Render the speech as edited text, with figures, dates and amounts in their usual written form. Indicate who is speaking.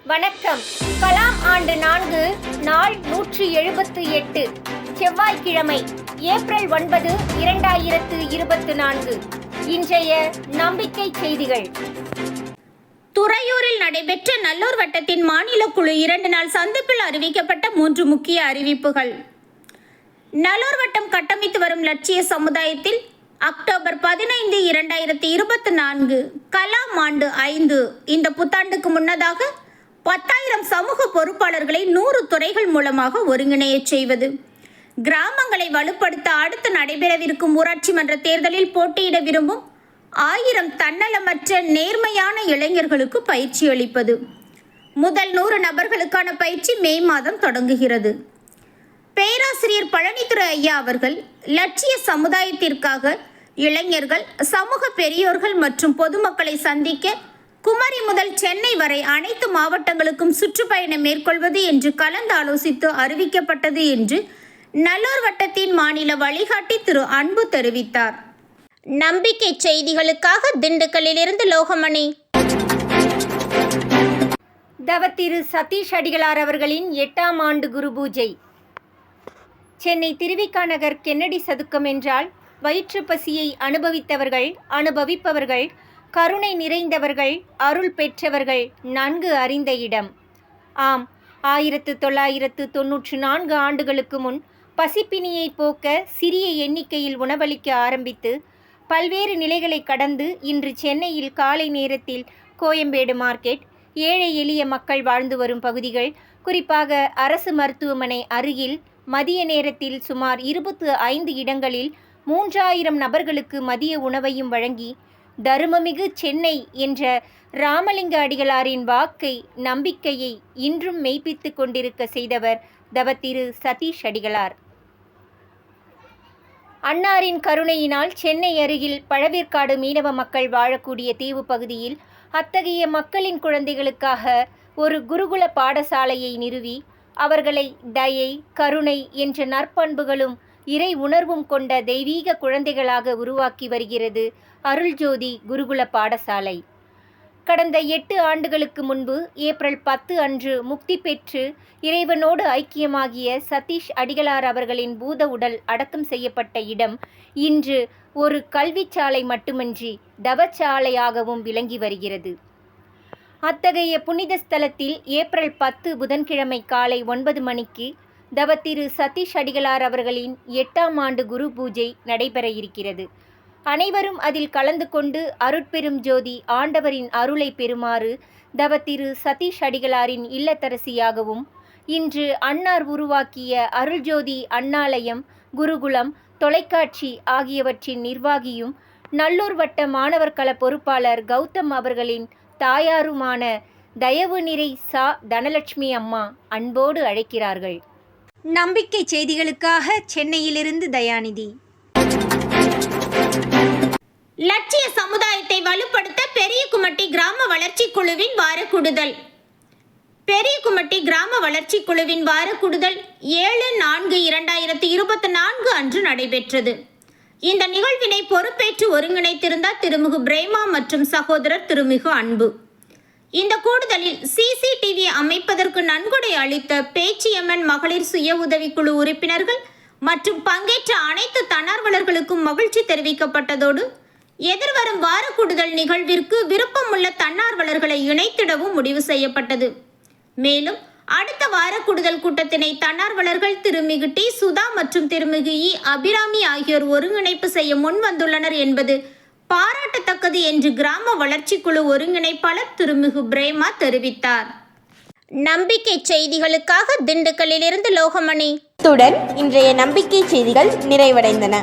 Speaker 1: வணக்கம். கலாம் ஆண்டு 4 நாள் 178 செவ்வாய்க்கிழமை ஏப்ரல் 9, 2024. இன்றைய நம்பிக்கை செய்திகள்.
Speaker 2: துறையூரில் நடைபெற்ற நல்லூர் வட்டத்தின் மாநில குழு 2 நாள் சந்திப்பில் அறிவிக்கப்பட்ட 3 முக்கிய அறிவிப்புகள். நல்லூர் வட்டம் கட்டமைத்து வரும் லட்சிய சமுதாயத்தில் அக்டோபர் 15, 2024 கலாம் ஆண்டு 5 இந்த புத்தாண்டுக்கு முன்னதாக 10,000 சமூக பொறுப்பாளர்களை 100 துறைகள் மூலமாக ஒருங்கிணையச் செய்வது, கிராமங்களை வலுப்படுத்த அடுத்து நடைபெறவிருக்கும் ஊராட்சி மன்ற தேர்தலில் போட்டியிட விரும்பும் 1000 தன்னலமற்ற நேர்மையான இளைஞர்களுக்கு பயிற்சி அளிப்பது. முதல் 100 நபர்களுக்கான பயிற்சி மே மாதம் தொடங்குகிறது. பேராசிரியர் பழனித்துறை ஐயா அவர்கள் லட்சிய சமுதாயத்திற்காக இளைஞர்கள், சமூக பெரியோர்கள் மற்றும் பொதுமக்களை சந்திக்க குமரி முதல் சென்னை வரை அனைத்து மாவட்டங்களுக்கும் சுற்றுப்பயணம் மேற்கொள்வது என்று கலந்து ஆலோசித்து அறிவிக்கப்பட்டது என்று நல்லூர் வட்டத்தின் மாநில வழிகாட்டி திரு அன்பு தெரிவித்தார். நம்பிக்கை செய்திகளுக்காக திண்டுக்கல்லிலிருந்து லோகமணி.
Speaker 1: தவத்திரு சதீஷ் அடிகளார் அவர்களின் 8ஆம் ஆண்டு குரு பூஜை. சென்னை திருவிக நகர் கென்னடி சதுக்கம் என்றால் வயிற்று பசியை அனுபவிப்பவர்கள், கருணை நிறைந்தவர்கள், அருள் பெற்றவர்கள் நன்கு அறிந்த இடம். ஆம், 1994 ஆண்டுகளுக்கு முன் பசிப்பினியை போக்க சிறிய எண்ணிக்கையில் உணவளிக்க ஆரம்பித்து பல்வேறு நிலைகளை கடந்து இன்று சென்னையில் காலை நேரத்தில் கோயம்பேடு மார்க்கெட், ஏழை எளிய மக்கள் வாழ்ந்து வரும் பகுதிகள், குறிப்பாக அரசு மருத்துவமனை அருகில் மதிய நேரத்தில் சுமார் 25 இடங்களில் 3000 நபர்களுக்கு மதிய உணவையும் வழங்கி தருமமிகு சென்னை என்ற ராமலிங்க அடிகளாரின் வாக்கை, நம்பிக்கையை இன்றும் மெய்ப்பித்து கொண்டிருக்க செய்தவர் தவத்திரு சதீஷ் அடிகளார். அன்னாரின் கருணையினால் சென்னை அருகில் பழவேற்காடு மீனவ மக்கள் வாழக்கூடிய தீவு பகுதியில் அத்தகைய மக்களின் குழந்தைகளுக்காக ஒரு குருகுல பாடசாலையை நிறுவி அவர்களை தயை, கருணை என்ற நற்பண்புகளும் இறை உணர்வும் கொண்ட தெய்வீக குழந்தைகளாக உருவாக்கி வருகிறது அருள்ஜோதி குருகுல பாடசாலை. கடந்த 8 ஆண்டுகளுக்கு முன்பு ஏப்ரல் 10 அன்று முக்தி பெற்று இறைவனோடு ஐக்கியமாகிய சதீஷ் அடிகளார் அவர்களின் பூத உடல் அடக்கம் செய்யப்பட்ட இடம் இன்று ஒரு கல்விச்சாலை மட்டுமின்றி தவச்சாலையாகவும் விளங்கி வருகிறது. அத்தகைய புனித ஸ்தலத்தில் ஏப்ரல் 10 புதன்கிழமை காலை 9 மணிக்கு தவத்திரு சதீஷ் அடிகளார் அவர்களின் 8ஆம் ஆண்டு குரு பூஜை நடைபெற இருக்கிறது. அனைவரும் அதில் கலந்து கொண்டு அருட்பெரும் ஜோதி ஆண்டவரின் அருளை பெறுமாறு தவத்திரு சதீஷ் அடிகளாரின் இல்லத்தரசியாகவும் இன்று அன்னார் உருவாக்கிய அருள்ஜோதி அண்ணாலயம், குருகுலம், தொலைக்காட்சி ஆகியவற்றின் நிர்வாகியும் நல்லூர் வட்ட மாணவர் கள பொறுப்பாளர் கௌதம் அவர்களின் தாயாருமான தயவு நிறை சா தனலட்சுமி அம்மா அன்போடு அழைக்கிறார்கள். நம்பிக்கை செய்திகளுக்காக சென்னையிலிருந்து தயாநிதி.
Speaker 2: லட்சிய சமுதாயத்தை வலுப்படுத்த பெரியகுமட்டி கிராம வளர்ச்சி குழுவின் வாரக்கூடுதல். பெரியகுமட்டி கிராம வளர்ச்சி குழுவின் வாரக்கூடுதல் 7/4/2024 அன்று நடைபெற்றது. இந்த நிகழ்வினை பொறுப்பேற்று ஒருங்கிணைத்திருந்தார் திருமிகு பிரேமா மற்றும் சகோதரர் திருமிகு அன்பு. இந்த கூடுதலில் CCTV அமைப்பதற்கு நன்கொடை அளித்த பேச்சியம்மன் மகளிர் சுய உதவிக்குழு உறுப்பினர்கள் மற்றும் பங்கேற்ற அனைத்து தன்னார்வலர்களுக்கும் மகிழ்ச்சி தெரிவிக்கப்பட்டதோடு எதிர்வரும் வாரக்கூடுதல் நிகழ்விற்கு விருப்பமுள்ள தன்னார்வலர்களை இணைத்திடவும் முடிவு செய்யப்பட்டது. மேலும் அடுத்த வாரக்கூடுதல் கூட்டத்தினை தன்னார்வலர்கள் திருமிகு டி சுதா மற்றும் திருமிகு இ அபிராமி ஆகியோர் ஒருங்கிணைப்பு செய்ய முன் வந்துள்ளனர் என்பது பாராட்டத்தக்கது என்று கிராம வளர்ச்சி குழு ஒருங்கிணைப்பாளர் திருமிகு பிரேமா தெரிவித்தார்.
Speaker 3: நம்பிக்கை செய்திகளுக்காக திண்டுக்கல்லிலிருந்து லோகமணி.
Speaker 4: இத்துடன் இன்றைய நம்பிக்கை செய்திகள் நிறைவடைந்தன.